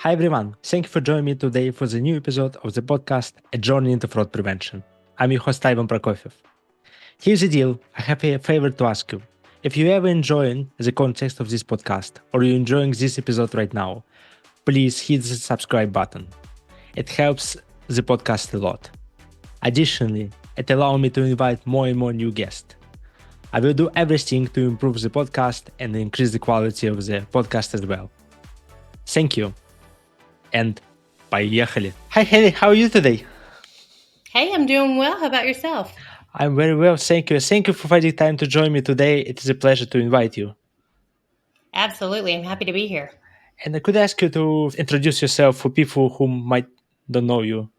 Hi everyone, thank you for joining me today for the new episode of the podcast A Journey into Fraud Prevention. I'm your host Ivan Prokofiev. Here's the deal, I have a favor to ask you. If you ever enjoying the context of this podcast or you're enjoying this episode right now, please hit the subscribe button. It helps the podcast a lot. Additionally, it allows me to invite more and more new guests. I will do everything to improve the podcast and increase the quality of the podcast as well. Thank you. And поехали. Hi Hailey, how are you today? Hey, I'm doing well. How about yourself? I'm very well, thank you. Thank you for finding time to join me today. It is a pleasure to invite you. Absolutely. I'm happy to be here. And I could ask you to introduce yourself for people who might don't know you.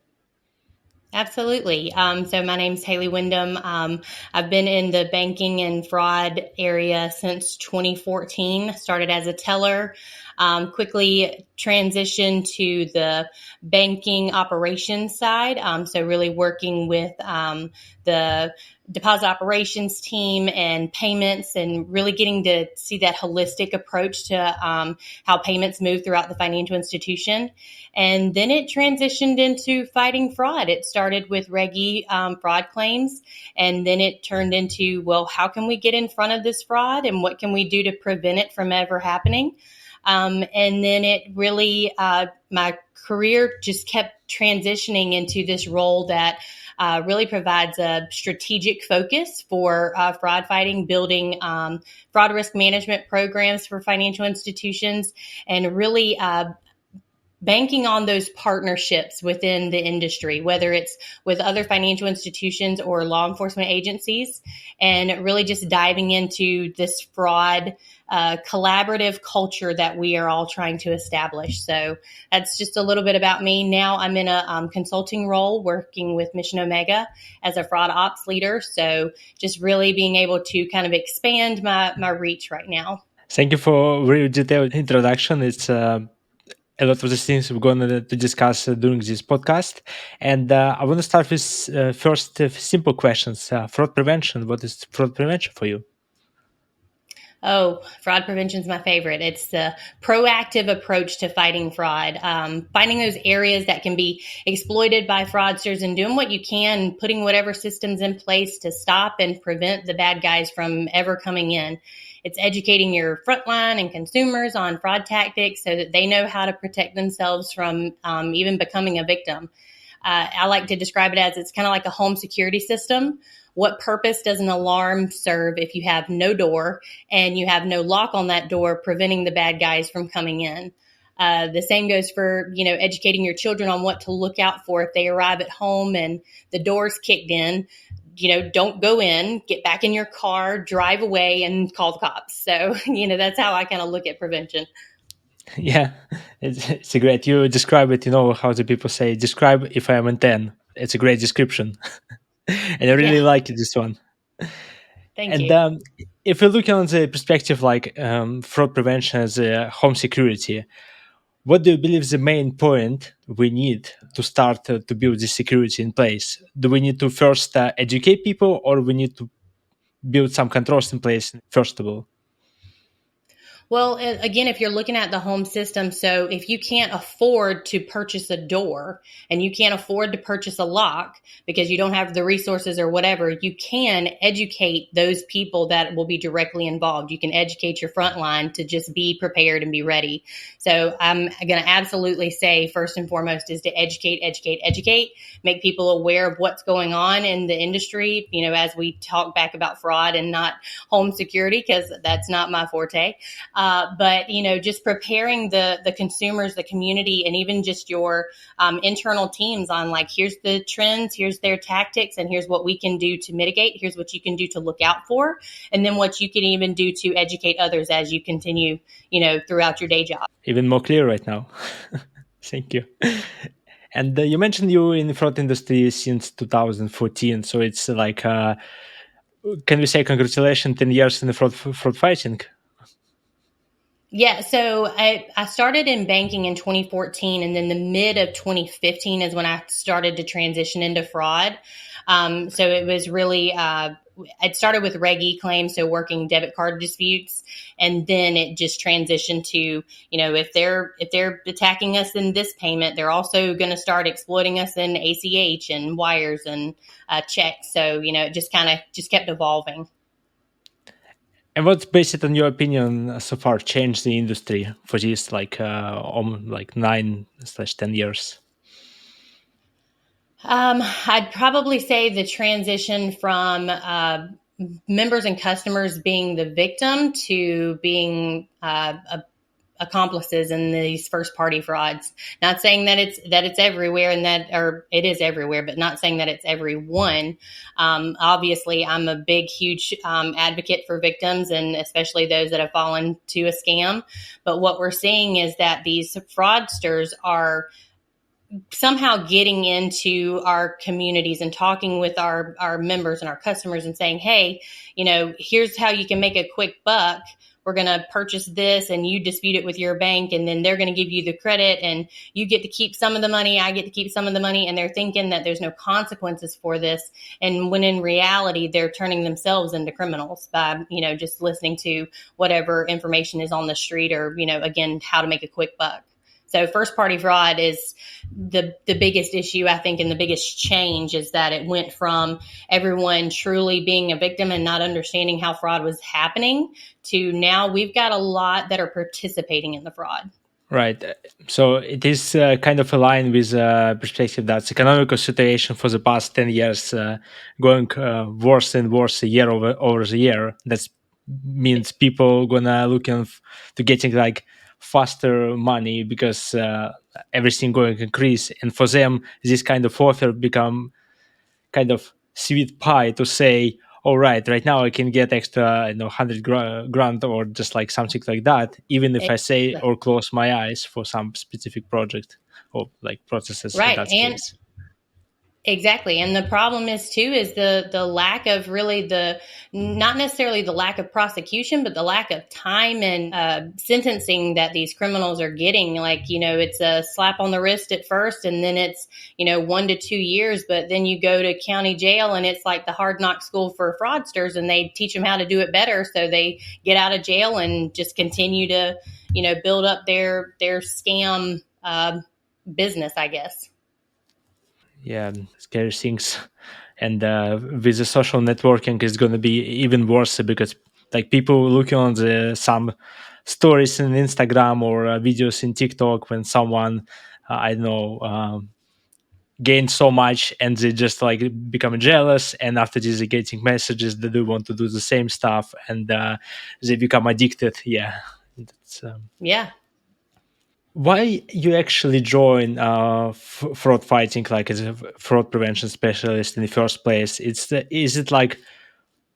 Absolutely. So my name's Hailey Windham. I've been in the banking and fraud area since 2014. Started as a teller, quickly transitioned to the banking operations side. So really working with the deposit operations team and payments, and really getting to see that holistic approach to how payments move throughout the financial institution. And then it transitioned into fighting fraud. It started with Reg E fraud claims, and then it turned into, well, how can we get in front of this fraud and what can we do to prevent it from ever happening? And then it really, my career just kept transitioning into this role that really provides a strategic focus for fraud fighting, building fraud risk management programs for financial institutions, and really banking on those partnerships within the industry, whether it's with other financial institutions or law enforcement agencies, and really just diving into this fraud collaborative culture that we are all trying to establish. So that's just a little bit about me. Now I'm in a consulting role working with Mission Omega as a fraud ops leader. So just really being able to kind of expand my reach right now. Thank you for a very detailed introduction. It's a lot of the things we're going to discuss during this podcast. And I want to start with first simple questions. Fraud prevention. What is fraud prevention for you? Oh, fraud prevention is my favorite. It's the proactive approach to fighting fraud, finding those areas that can be exploited by fraudsters and doing what you can, putting whatever systems in place to stop and prevent the bad guys from ever coming in. It's educating your frontline and consumers on fraud tactics so that they know how to protect themselves from even becoming a victim. I like to describe it as it's kind of like a home security system. What purpose does an alarm serve if you have no door and you have no lock on that door, preventing the bad guys from coming in? The same goes for, educating your children on what to look out for if they arrive at home and the door's kicked in. Don't go in, get back in your car, drive away, and call the cops. So, that's how I kind of look at prevention. Yeah, it's a great. You describe it, how the people say, describe if I am in 10. It's a great description. And I really like this one. Thank you. If we look on the perspective like fraud prevention as a home security, what do you believe is the main point we need to start to build this security in place? Do we need to first educate people, or we need to build some controls in place first of all? Well, again, if you're looking at the home system, so if you can't afford to purchase a door and you can't afford to purchase a lock because you don't have the resources or whatever, you can educate those people that will be directly involved. You can educate your front line to just be prepared and be ready. So I'm going to absolutely say first and foremost is to educate, make people aware of what's going on in the industry, as we talk back about fraud and not home security, because that's not my forte. But, just preparing the consumers, the community, and even just your internal teams on like, here's the trends, here's their tactics, and here's what we can do to mitigate. Here's what you can do to look out for. And then what you can even do to educate others as you continue, throughout your day job. Even more clear right now. Thank you. And you mentioned you in the fraud industry since 2014. So it's like, can we say congratulations, 10 years in the fraud fighting? Yeah, so I started in banking in 2014, and then the mid of 2015 is when I started to transition into fraud. So it was really it started with Reg E claims, so working debit card disputes, and then it just transitioned to, if they're attacking us in this payment, they're also going to start exploiting us in ACH and wires and checks. So it just kind of just kept evolving. And what's based on your opinion so far changed the industry for these like 9/10 years? I'd probably say the transition from members and customers being the victim to being accomplices in these first party frauds. Not saying that it's everywhere, or it is everywhere, but not saying that it's everyone. Obviously, I'm a big, huge advocate for victims, and especially those that have fallen to a scam. But what we're seeing is that these fraudsters are somehow getting into our communities and talking with our members and our customers and saying, hey, here's how you can make a quick buck. We're going to purchase this and you dispute it with your bank, and then they're going to give you the credit and you get to keep some of the money. I get to keep some of the money. And they're thinking that there's no consequences for this. And when in reality, they're turning themselves into criminals by, just listening to whatever information is on the street, or, again, how to make a quick buck. So first party fraud is the biggest issue, I think, and the biggest change is that it went from everyone truly being a victim and not understanding how fraud was happening to now we've got a lot that are participating in the fraud. Right. So it is kind of aligned with perspective that economical situation for the past 10 years going worse and worse year over the year. That means people gonna looking to getting like faster money because everything going to increase. And for them, this kind of offer become kind of sweet pie to say, all right now I can get extra 100 grand or just like something like that, even if I say or close my eyes for some specific project or like processes in right that and case. Exactly. And the problem is too, is the lack of really not necessarily the lack of prosecution, but the lack of time and sentencing that these criminals are getting. Like, it's a slap on the wrist at first, and then it's, 1 to 2 years, but then you go to county jail and it's like the hard knock school for fraudsters, and they teach them how to do it better. So they get out of jail and just continue to, build up their scam business, I guess. Yeah, scary things. And with the social networking, it's going to be even worse because like people looking on some stories in Instagram or videos in TikTok when someone I don't know gain so much and they just like become jealous, and after this they're getting messages that they want to do the same stuff, and they become addicted. That's, Yeah. why you actually join fraud fighting, like as a fraud prevention specialist in the first place? Is it like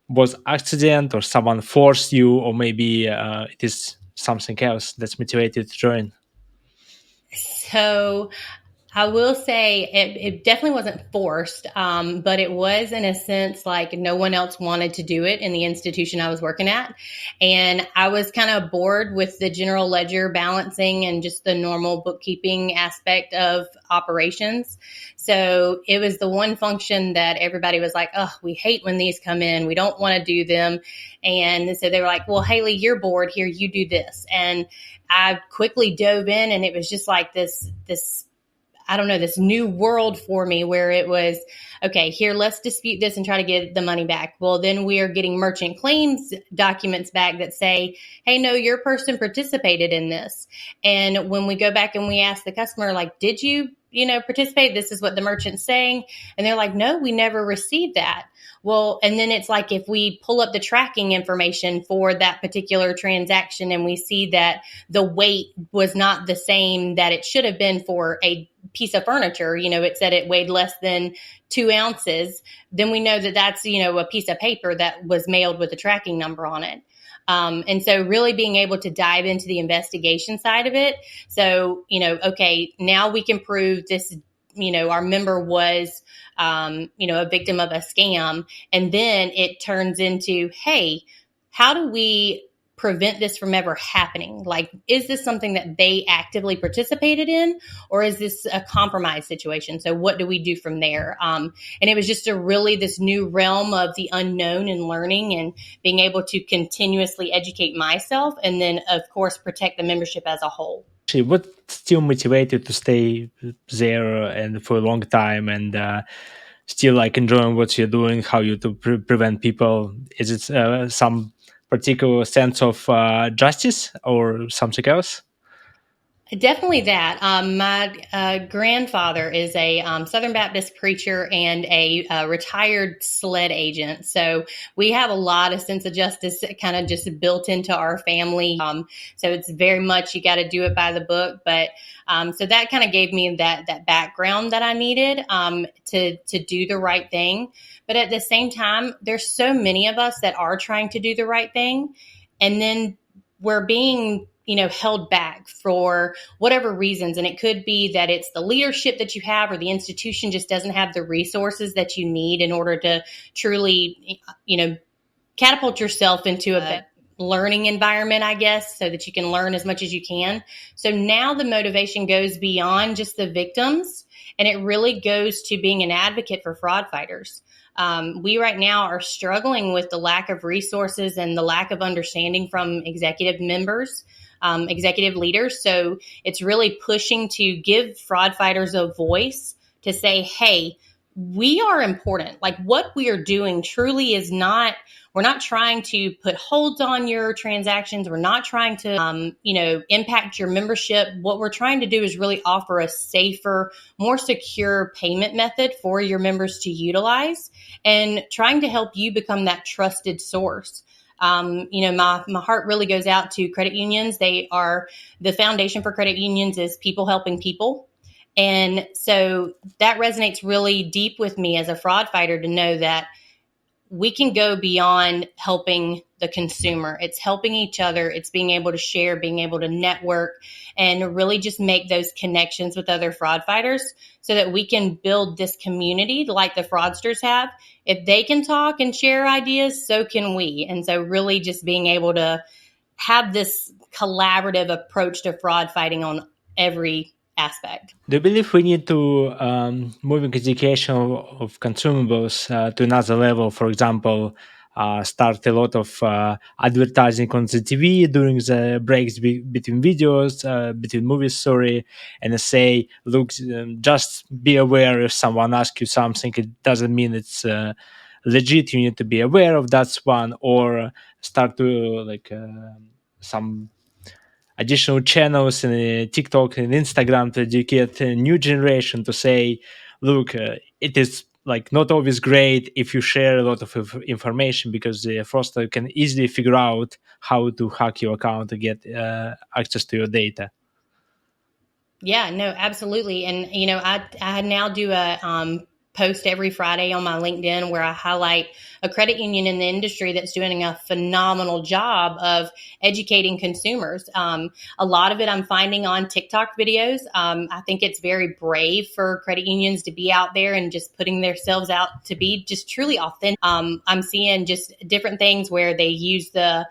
was accident or someone forced you, or maybe it is something else that's motivated to join? So I will say it definitely wasn't forced, but it was in a sense like no one else wanted to do it in the institution I was working at. And I was kind of bored with the general ledger balancing and just the normal bookkeeping aspect of operations. So it was the one function that everybody was like, oh, we hate when these come in. We don't want to do them. And so they were like, well, Hailey, you're bored. Here, you do this. And I quickly dove in, and it was just like this I don't know, this new world for me where it was, okay, here, let's dispute this and try to get the money back. Well, then we are getting merchant claims documents back that say, hey, no, your person participated in this. And when we go back and we ask the customer, like, did you, participate? This is what the merchant's saying. And they're like, no, we never received that. Well, and then it's like if we pull up the tracking information for that particular transaction and we see that the weight was not the same that it should have been for a piece of furniture, it said it weighed less than 2 ounces, then we know that that's, a piece of paper that was mailed with a tracking number on it. And so really being able to dive into the investigation side of it. So, okay, now we can prove this, our member was, a victim of a scam. And then it turns into, hey, how do we prevent this from ever happening? Like, is this something that they actively participated in, or is this a compromise situation? So what do we do from there? And it was just this new realm of the unknown and learning and being able to continuously educate myself, and then of course protect the membership as a whole. What still motivated to stay there and for a long time and still like enjoying what you're doing, how you to prevent people? Is it some particular sense of justice or something else? Definitely that. My grandfather is a Southern Baptist preacher and a retired SLED agent. So we have a lot of sense of justice kind of just built into our family. So it's very much you got to do it by the book. But so that kind of gave me that background that I needed to do the right thing. But at the same time, there's so many of us that are trying to do the right thing, and then we're being held back for whatever reasons. And it could be that it's the leadership that you have, or the institution just doesn't have the resources that you need in order to truly, catapult yourself into a learning environment, I guess, so that you can learn as much as you can. So now the motivation goes beyond just the victims, and it really goes to being an advocate for fraud fighters. We right now are struggling with the lack of resources and the lack of understanding from executive members, executive leaders. So it's really pushing to give fraud fighters a voice to say, hey, we are important. Like, what we are doing truly is not, we're not trying to put holds on your transactions. We're not trying to, impact your membership. What we're trying to do is really offer a safer, more secure payment method for your members to utilize, and trying to help you become that trusted source. My heart really goes out to credit unions. They are the foundation for credit unions is people helping people. And so that resonates really deep with me as a fraud fighter to know that we can go beyond helping the consumer. It's helping each other. It's being able to share, being able to network, and really just make those connections with other fraud fighters so that we can build this community like the fraudsters have. If they can talk and share ideas, so can we. And so really just being able to have this collaborative approach to fraud fighting on every aspect. Do you believe we need to moving education of consumables to another level? For example, start a lot of advertising on the TV during the breaks between videos, between movies, sorry, and say, look, just be aware if someone asks you something, it doesn't mean it's legit. You need to be aware of that one, or start to some additional channels in TikTok and Instagram to educate a new generation to say, look, it is like not always great if you share a lot of information, because the fraudster can easily figure out how to hack your account to get access to your data. Yeah, no, absolutely. And, I now do a post every Friday on my LinkedIn where I highlight a credit union in the industry that's doing a phenomenal job of educating consumers. A lot of it I'm finding on TikTok videos. I think it's very brave for credit unions to be out there and just putting themselves out to be just truly authentic. I'm seeing just different things where they use the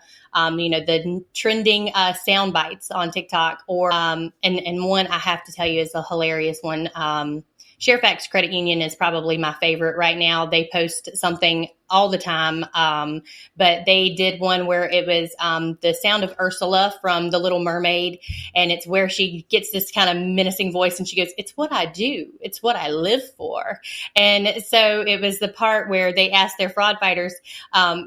trending sound bites on TikTok, or and one I have to tell you is a hilarious one. Sharefax Credit Union is probably my favorite right now. They post something all the time, but they did one where it was the sound of Ursula from The Little Mermaid, and it's where she gets this kind of menacing voice, and she goes, "It's what I do. It's what I live for." And so it was the part where they asked their fraud fighters, how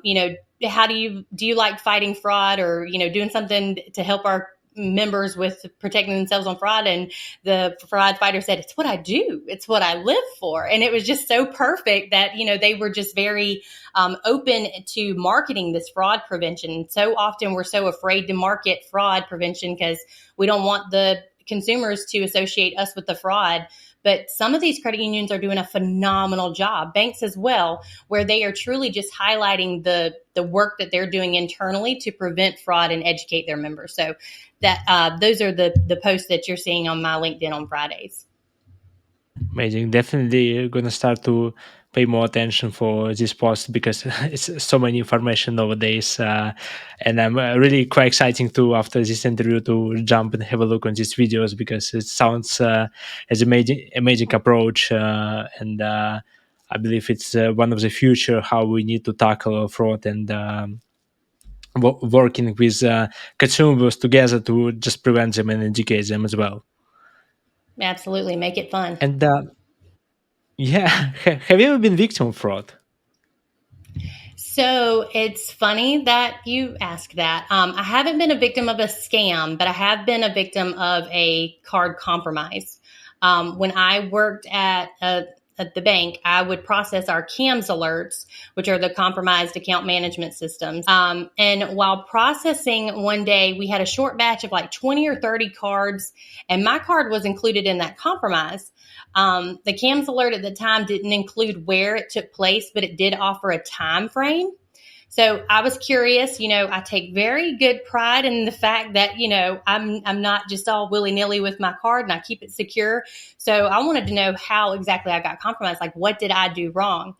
do you like fighting fraud, or doing something to help our members with protecting themselves on fraud? And the fraud fighter said, "It's what I do. It's what I live for." And it was just so perfect that they were just very open to marketing this fraud prevention. So often we're so afraid to market fraud prevention because we don't want the consumers to associate us with the fraud. But some of these credit unions are doing a phenomenal job, banks as well, where they are truly just highlighting the work that they're doing internally to prevent fraud and educate their members. So that those are the posts that you're seeing on my LinkedIn on Fridays. Amazing. Definitely going to start to pay more attention for this post because it's so many information nowadays, and I'm really quite exciting to after this interview to jump and have a look on these videos because it sounds as amazing approach, and I believe it's one of the future how we need to tackle fraud and. Working with consumers together to just prevent them and educate them as well. Absolutely. Make it fun. And yeah, have you ever been victim of fraud? So it's funny that you ask that. I haven't been a victim of a scam, but I have been a victim of a card compromise. When I worked at the bank, I would process our CAMS alerts, which are the compromised account management systems. And while processing one day, we had a short batch of like 20 or 30 cards, and my card was included in that compromise. The CAMS alert at the time didn't include where it took place, but it did offer a time frame. So I was curious, I take very good pride in the fact that, I'm not just all willy nilly with my card and I keep it secure. So I wanted to know how exactly I got compromised. Like, what did I do wrong?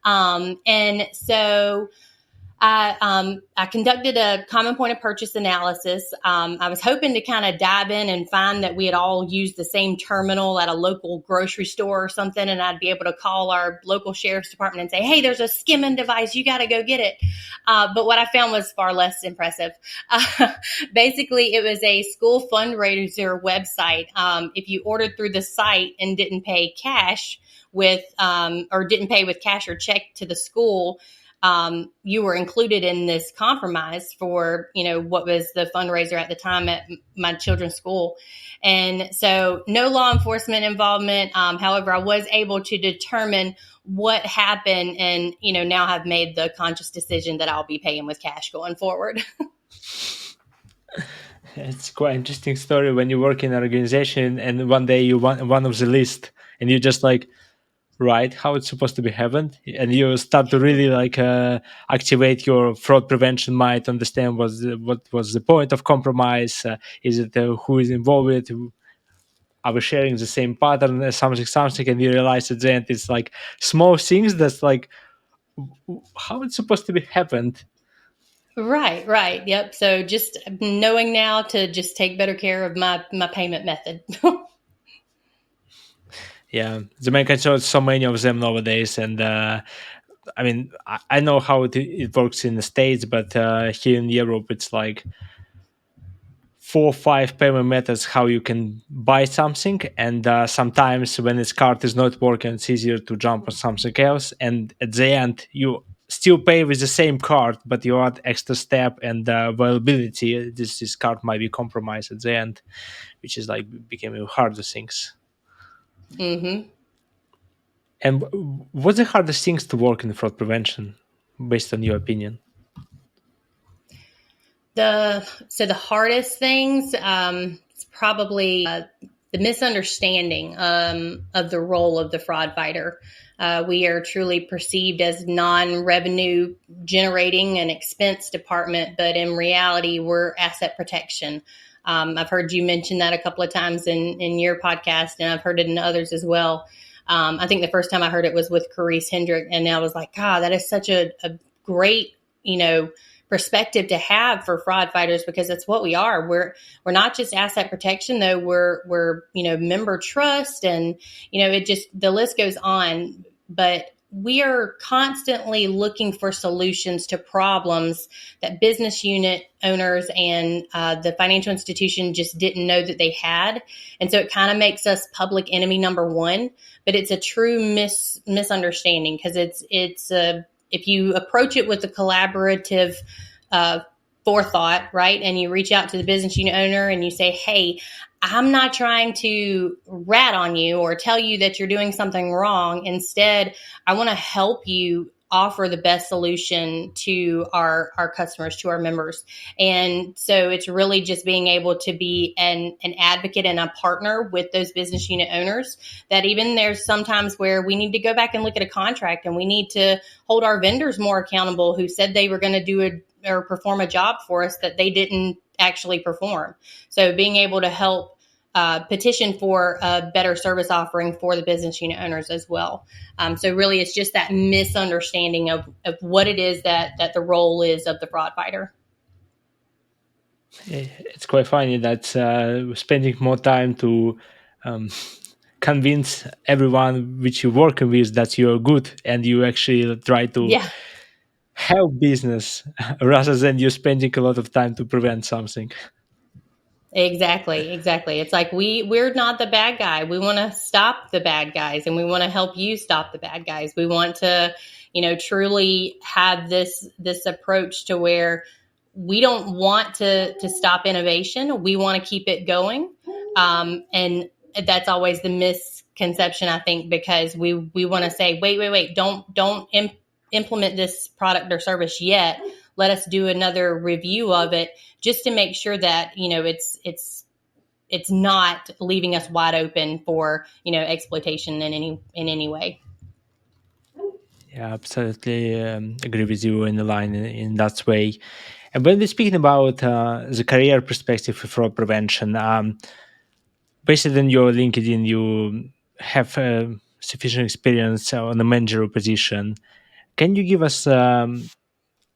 And so I conducted a common point of purchase analysis. I was hoping to kind of dive in and find that we had all used the same terminal at a local grocery store or something, and I'd be able to call our local sheriff's department and say, hey, there's a skimming device. You got to go get it. But what I found was far less impressive. Basically, it was a school fundraiser website. If you ordered through the site and didn't pay cash or didn't pay with cash or check to the school, you were included in this compromise for, what was the fundraiser at the time at my children's school. And so no law enforcement involvement. However, I was able to determine what happened and, now have made the conscious decision that I'll be paying with cash going forward. It's quite interesting story when you work in an organization and one day you want one of the list and you just like, right, how it's supposed to be happened, and you start to really like activate your fraud prevention mind, understand what was the point of compromise, is it who is involved with it, are we sharing the same pattern, something, and you realize at the end it's like small things that's like how it's supposed to be happened. Right. Yep. So just knowing now to just take better care of my payment method. Yeah, the main concern so many of them nowadays, and I mean, I know how it works in the States, but here in Europe, it's like 4 or 5 payment methods how you can buy something, and sometimes when this card is not working, it's easier to jump on something else, and at the end, you still pay with the same card, but you add extra step and availability. This card might be compromised at the end, which is like becoming harder things. Mm-hmm. And what's the hardest things to work in fraud prevention, based on your opinion? The hardest things, it's probably the misunderstanding of the role of the fraud fighter. We are truly perceived as non-revenue generating and expense department, but in reality, we're asset protection. I've heard you mention that a couple of times in your podcast, and I've heard it in others as well. I think the first time I heard it was with Carice Hendrick, and I was like, God, that is such a great, perspective to have for fraud fighters, because that's what we are. We're not just asset protection, though. We're member trust, and it just, the list goes on. But we are constantly looking for solutions to problems that business unit owners and the financial institution just didn't know that they had. And so it kind of makes us public enemy number one, but it's a true misunderstanding, because it's if you approach it with a collaborative forethought, right, and you reach out to the business unit owner and you say, hey, I'm not trying to rat on you or tell you that you're doing something wrong. Instead, I want to help you offer the best solution to our customers, to our members. And so it's really just being able to be an advocate and a partner with those business unit owners, that even there's sometimes where we need to go back and look at a contract, and we need to hold our vendors more accountable who said they were going to do or perform a job for us that they didn't actually perform. So being able to help petition for a better service offering for the business unit owners as well. So really, it's just that misunderstanding of what it is that the role is of the fraud fighter. It's quite funny that spending more time to convince everyone which you're working with that you're good and you actually try to help business rather than you spending a lot of time to prevent something. Exactly. It's like we're not the bad guy. We want to stop the bad guys, and we want to help you stop the bad guys. We want to, truly have this approach to where we don't want to stop innovation. We want to keep it going, and that's always the misconception, I think, because we want to say, wait, don't implement this product or service yet. Let us do another review of it just to make sure that, it's not leaving us wide open for, exploitation in any way. Yeah, absolutely agree with you in the line in that way. And when we're speaking about the career perspective for fraud prevention, based on your LinkedIn, you have sufficient experience on a managerial position. Can you give us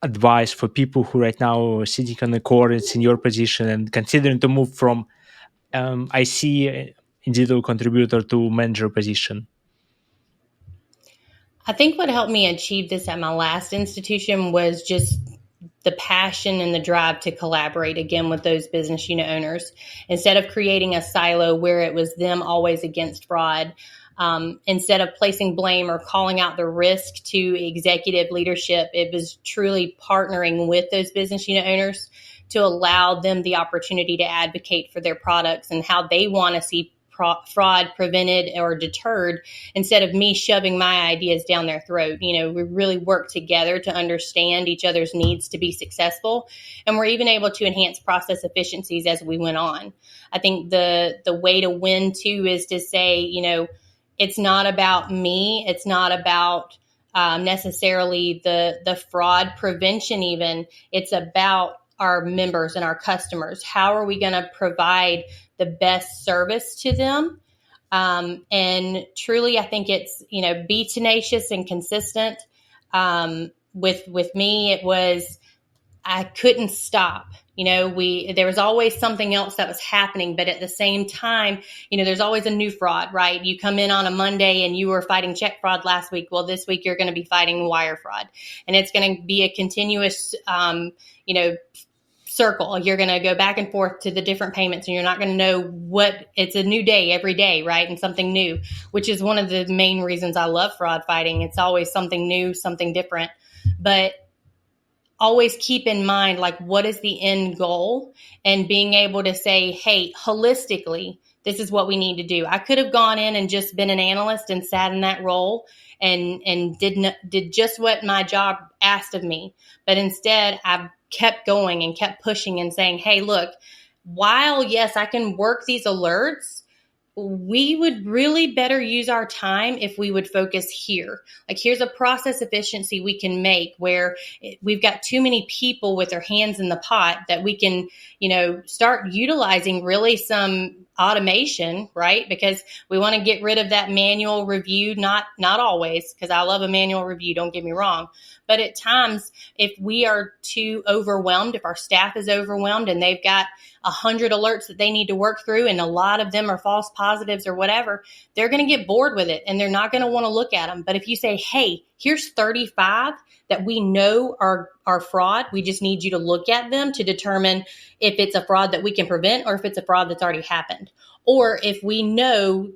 advice for people who right now are sitting on the courts in your position and considering to move from IC individual contributor to manager position? I think what helped me achieve this at my last institution was just the passion and the drive to collaborate again with those business unit owners. Instead of creating a silo where it was them always against fraud, instead of placing blame or calling out the risk to executive leadership, it was truly partnering with those business unit owners to allow them the opportunity to advocate for their products and how they want to see fraud prevented or deterred, instead of me shoving my ideas down their throat. We really work together to understand each other's needs to be successful. And we're even able to enhance process efficiencies as we went on. I think the way to win too is to say, it's not about me. It's not about necessarily the fraud prevention even. It's about our members and our customers. How are we going to provide the best service to them? And truly, I think it's, be tenacious and consistent. With me, it was, I couldn't stop. There was always something else that was happening, but at the same time, there's always a new fraud, right? You come in on a Monday and you were fighting check fraud last week. Well, this week you're going to be fighting wire fraud, and it's going to be a continuous, circle. You're going to go back and forth to the different payments, and you're not going to know it's a new day every day, right? And something new, which is one of the main reasons I love fraud fighting. It's always something new, something different, but always keep in mind, like, what is the end goal, and being able to say, hey, holistically, this is what we need to do. I could have gone in and just been an analyst and sat in that role and did just what my job asked of me. But instead, I kept going and kept pushing and saying, hey, look, while yes, I can work these alerts, we would really better use our time if we would focus here. Like, here's a process efficiency we can make where we've got too many people with their hands in the pot that we can, start utilizing really some automation, right? Because we want to get rid of that manual review. Not always, because I love a manual review, don't get me wrong. But at times, if we are too overwhelmed, if our staff is overwhelmed and they've got 100 alerts that they need to work through, and a lot of them are false positives or whatever, they're going to get bored with it and they're not going to want to look at them. But if you say, hey, here's 35 that we know are fraud, we just need you to look at them to determine if it's a fraud that we can prevent or if it's a fraud that's already happened. Or if we know,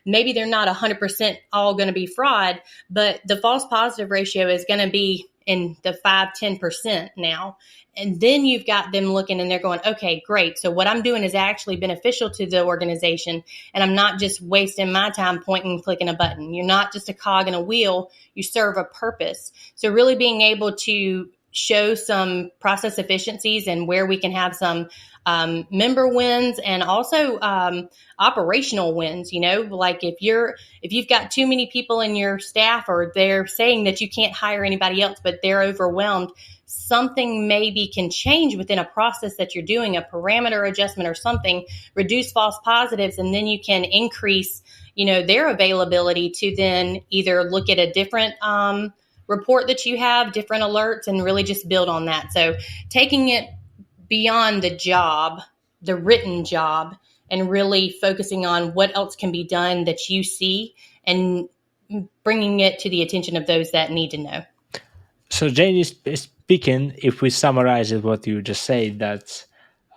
maybe they're not 100% all going to be fraud, but the false positive ratio is going to be in the 5-10% now. And then you've got them looking and they're going, okay, great. So what I'm doing is actually beneficial to the organization. And I'm not just wasting my time pointing and clicking a button. You're not just a cog in a wheel. You serve a purpose. So really being able to show some process efficiencies and where we can have some member wins and also operational wins. Like if you've got too many people in your staff, or they're saying that you can't hire anybody else, but they're overwhelmed, something maybe can change within a process that you're doing, a parameter adjustment or something, reduce false positives, and then you can increase their availability to then either look at a different report that you have, different alerts, and really just build on that. So taking it beyond the job, the written job, and really focusing on what else can be done that you see, and bringing it to the attention of those that need to know. So Jane is speaking, if we summarize it, what you just said, that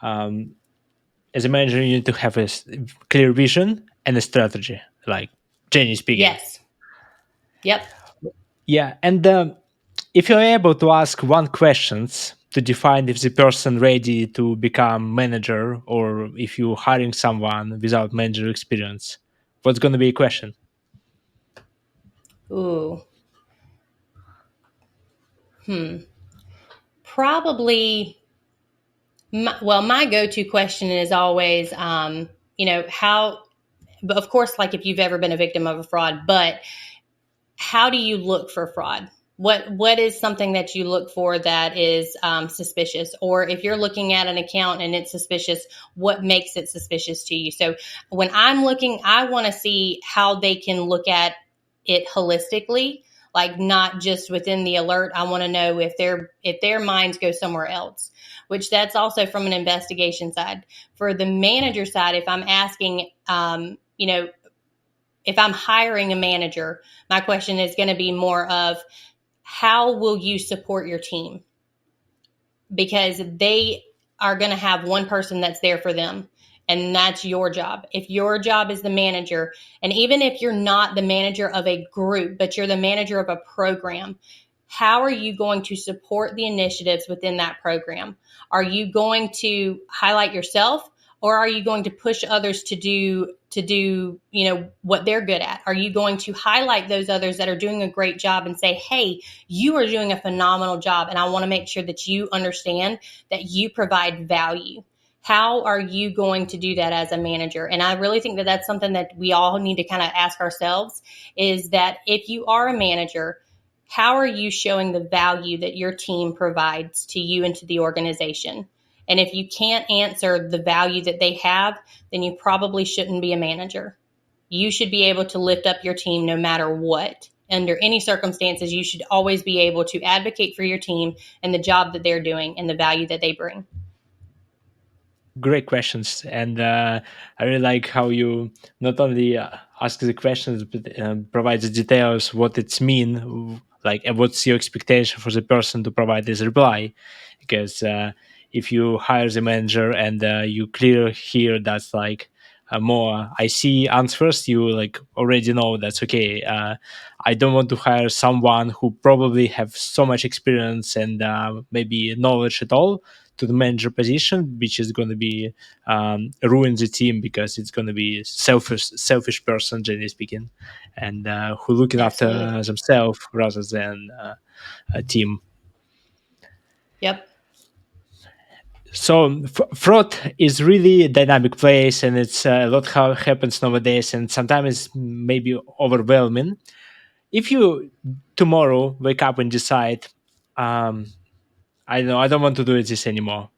as a manager, you need to have a clear vision and a strategy, like Jane is speaking. Yes. Yep. Yeah, and if you're able to ask one questions to define if the person ready to become manager, or if you're hiring someone without manager experience, what's going to be a question? Ooh. Probably. My go-to question is always, how. But of course, like if you've ever been a victim of a fraud, but how do you look for fraud? What is something that you look for that is suspicious? Or if you're looking at an account and it's suspicious, what makes it suspicious to you? So when I'm looking, I want to see how they can look at it holistically, like not just within the alert. I want to know if their minds go somewhere else, which that's also from an investigation side. For the manager side, if I'm asking, if I'm hiring a manager, my question is going to be more of, how will you support your team? Because they are going to have one person that's there for them, and that's your job. If your job is the manager, and even if you're not the manager of a group, but you're the manager of a program, how are you going to support the initiatives within that program? Are you going to highlight yourself, or are you going to push others to do what they're good at? Are you going to highlight those others that are doing a great job and say, hey, you are doing a phenomenal job, and I want to make sure that you understand that you provide value? How are you going to do that as a manager? And I really think that that's something that we all need to kind of ask ourselves, is that if you are a manager, how are you showing the value that your team provides to you and to the organization? And if you can't answer the value that they have, then you probably shouldn't be a manager. You should be able to lift up your team no matter what. Under any circumstances, you should always be able to advocate for your team and the job that they're doing and the value that they bring. Great questions, and I really like how you not only ask the questions, but provide the details, what it's mean, like, and what's your expectation for the person to provide this reply. Because if you hire the manager and you clear here that's like more I see answers, you like already know that's okay. I don't want to hire someone who probably have so much experience and maybe knowledge at all to the manager position, which is going to be ruin the team, because it's going to be selfish person, generally speaking, and who looking Absolutely. after themselves rather than a team. Yep. So fraud is really a dynamic place, and it's a lot how happens nowadays, and sometimes it's maybe overwhelming. If you tomorrow wake up and decide, I know I don't want to do this anymore,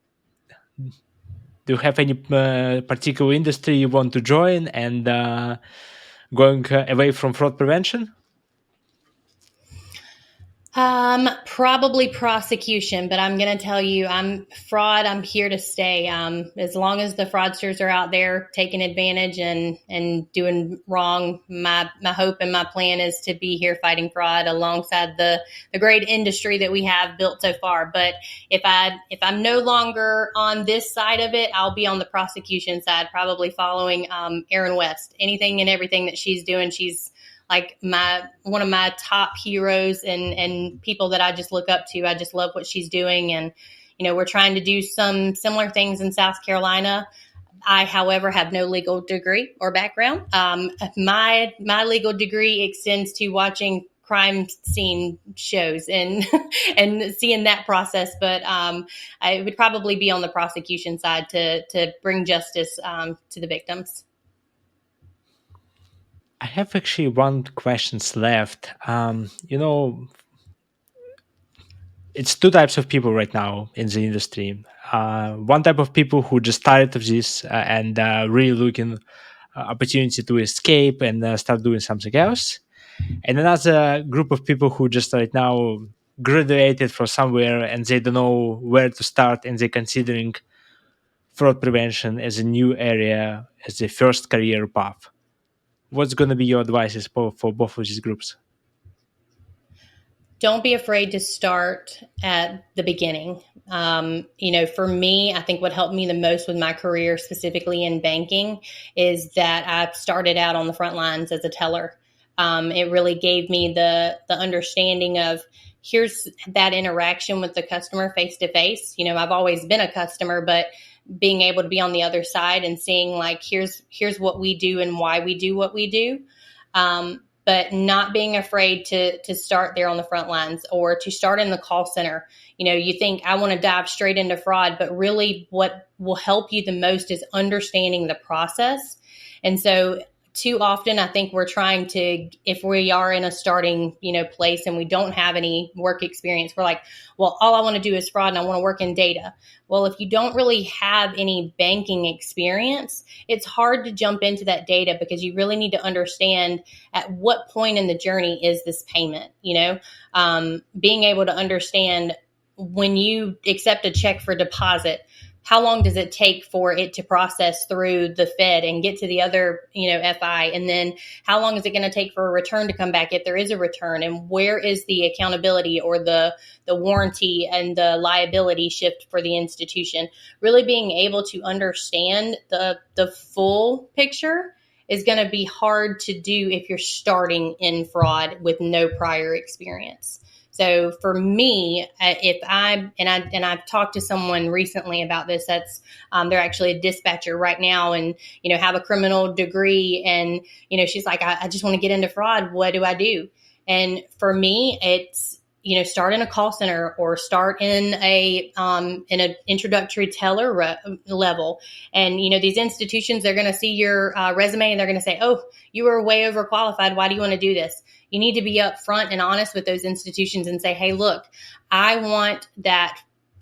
do you have any particular industry you want to join and going away from fraud prevention? Probably prosecution, but I'm going to tell you, I'm here to stay. As long as the fraudsters are out there taking advantage and doing wrong, my hope and my plan is to be here fighting fraud alongside the great industry that we have built so far. But if I'm no longer on this side of it, I'll be on the prosecution side, probably following Erin West. Anything and everything that she's doing, she's like one of my top heroes and people that I just look up to. I just love what she's doing. And, we're trying to do some similar things in South Carolina. I, however, have no legal degree or background. My legal degree extends to watching crime scene shows and and seeing that process. But I would probably be on the prosecution side to bring justice to the victims. I have actually one question left. It's two types of people right now in the industry. One type of people who just tired of this and really looking opportunity to escape and start doing something else, and another group of people who just right now graduated from somewhere and they don't know where to start and they're considering fraud prevention as a new area as the first career path. What's going to be your advice for both of these groups? Don't be afraid to start at the beginning. For me, I think what helped me the most with my career, specifically in banking, is that I started out on the front lines as a teller. It really gave me the understanding of here's that interaction with the customer face to face. I've always been a customer, but being able to be on the other side and seeing like here's what we do and why we do what we do. But not being afraid to start there on the front lines or to start in the call center. You think I want to dive straight into fraud, but really what will help you the most is understanding the process. And so too often, I think we're trying to, if we are in a starting, place and we don't have any work experience, we're like, well, all I want to do is fraud and I want to work in data. Well, if you don't really have any banking experience, it's hard to jump into that data because you really need to understand at what point in the journey is this payment, being able to understand when you accept a check for deposit, how long does it take for it to process through the Fed and get to the other, FI? And then how long is it going to take for a return to come back if there is a return? And where is the accountability or the warranty and the liability shift for the institution? Really being able to understand the full picture is going to be hard to do if you're starting in fraud with no prior experience. So for me, I've talked to someone recently about this. That's they're actually a dispatcher right now, and have a criminal degree, and she's like, I just want to get into fraud. What do I do? And for me, it's start in a call center or start in an introductory teller level. And these institutions, they're going to see your resume and they're going to say, oh, you are way overqualified. Why do you want to do this? You need to be upfront and honest with those institutions and say, hey, look, I want that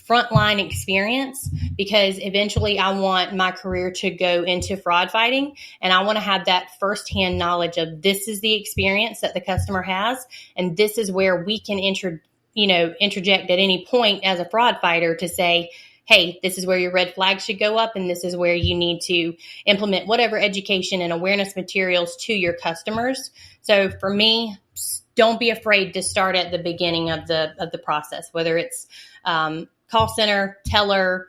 frontline experience because eventually I want my career to go into fraud fighting, and I want to have that firsthand knowledge of this is the experience that the customer has, and this is where we can interject at any point as a fraud fighter to say, hey, this is where your red flag should go up, and this is where you need to implement whatever education and awareness materials to your customers. So for me, don't be afraid to start at the beginning of the process, whether it's call center, teller,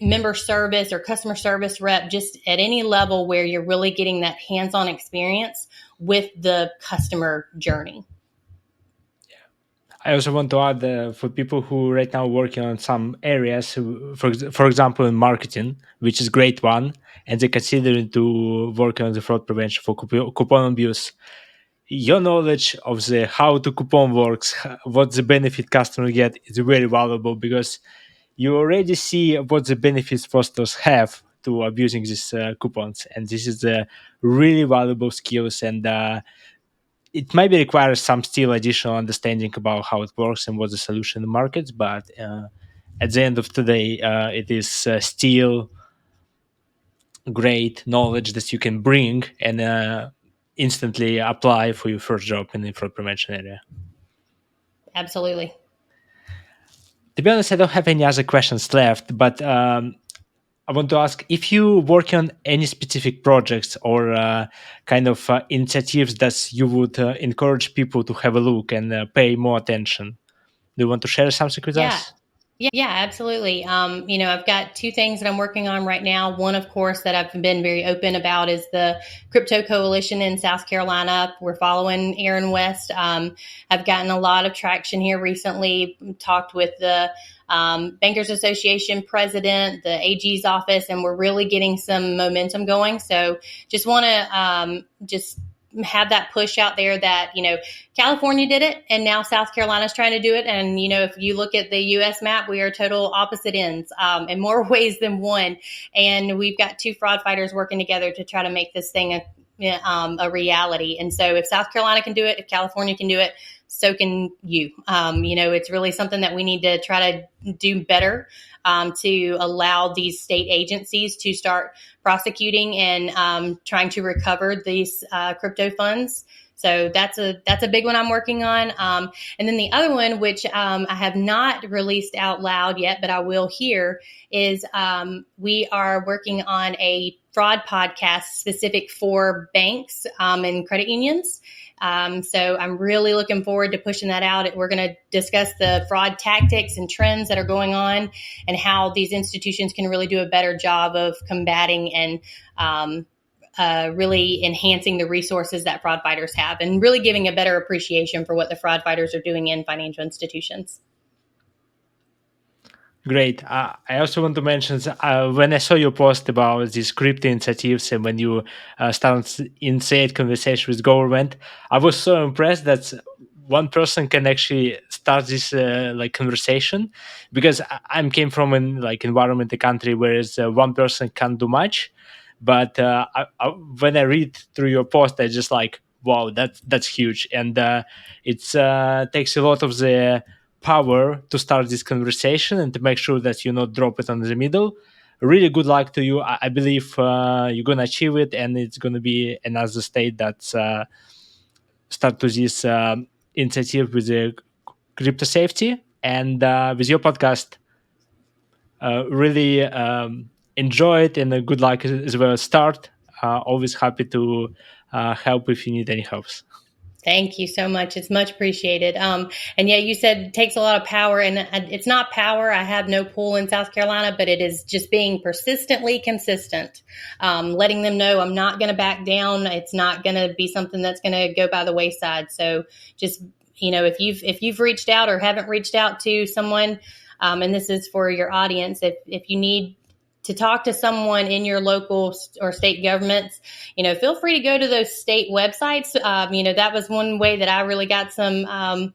member service or customer service rep, just at any level where you're really getting that hands-on experience with the customer journey. I also want to add for people who right now working on some areas, for example, in marketing, which is great one, and they consider to work on the fraud prevention for coupon abuse. Your knowledge of the how to coupon works, what the benefit customer get is very valuable because you already see what the benefits fraudsters have to abusing these coupons, and this is a really valuable skills and it maybe requires some still additional understanding about how it works and what's the solution in the markets, but at the end of the day, it is still great knowledge that you can bring and instantly apply for your first job in the fraud prevention area. Absolutely. To be honest, I don't have any other questions left, but I want to ask if you work on any specific projects or initiatives that you would encourage people to have a look and pay more attention. Do you want to share something with us? Yeah, absolutely. I've got two things that I'm working on right now. One, of course, that I've been very open about is the Crypto Coalition in South Carolina. We're following Aaron West. I've gotten a lot of traction here recently, talked with the Bankers Association president, the AG's office, and we're really getting some momentum going. So just want to have that push out there that, California did it and now South Carolina's trying to do it. And, if you look at the U.S. map, we are total opposite ends in more ways than one. And we've got two fraud fighters working together to try to make this thing a reality. And so if South Carolina can do it, if California can do it, so can you. It's really something that we need to try to do better to allow these state agencies to start prosecuting and trying to recover these crypto funds. So that's a big one I'm working on. And then the other one, which I have not released out loud yet, but I will here, is we are working on a fraud podcast specific for banks and credit unions. So I'm really looking forward to pushing that out. We're going to discuss the fraud tactics and trends that are going on and how these institutions can really do a better job of combating and really enhancing the resources that fraud fighters have and really giving a better appreciation for what the fraud fighters are doing in financial institutions. Great. I also want to mention when I saw your post about these crypto initiatives and when you started initiate conversation with government, I was so impressed that one person can actually start this conversation, because I came from an environment, a country where one person can't do much. But when I read through your post, I just wow, that's huge, and it takes a lot of the power to start this conversation and to make sure that you not drop it on the middle. Really good luck to you. I believe you're gonna achieve it, and it's gonna be another state that's start to this initiative with the crypto safety. And with your podcast, really enjoy it, and good luck as well. Start. Always happy to help if you need any help. Thank you so much. It's much appreciated. And yeah, you said it takes a lot of power, and it's not power. I have no pull in South Carolina, but it is just being persistently consistent, letting them know I'm not going to back down. It's not going to be something that's going to go by the wayside. So just, if you've reached out or haven't reached out to someone, and this is for your audience, if you need to talk to someone in your local or state governments, feel free to go to those state websites. That was one way that I really got some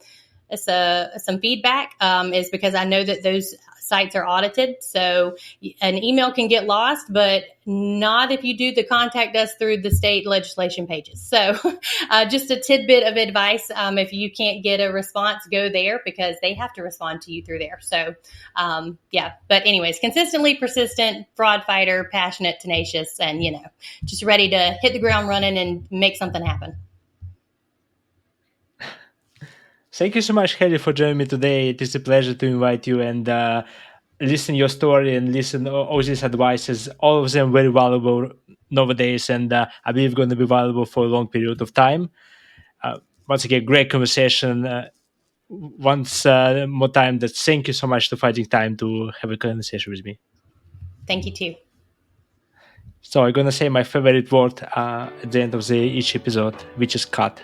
feedback, is because I know that those sites are audited. So an email can get lost, but not if you do the contact us through the state legislation pages. So just a tidbit of advice. If you can't get a response, go there, because they have to respond to you through there. So yeah, but anyways, consistently persistent, fraud fighter, passionate, tenacious, and, just ready to hit the ground running and make something happen. Thank you so much, Hailey, for joining me today. It is a pleasure to invite you and listen your story and listen all these advices. All of them very valuable nowadays, and I believe going to be valuable for a long period of time. Once again, great conversation. Once more time, that thank you so much for finding time to have a conversation with me. Thank you too. So I'm gonna say my favorite word at the end of each episode, which is cut.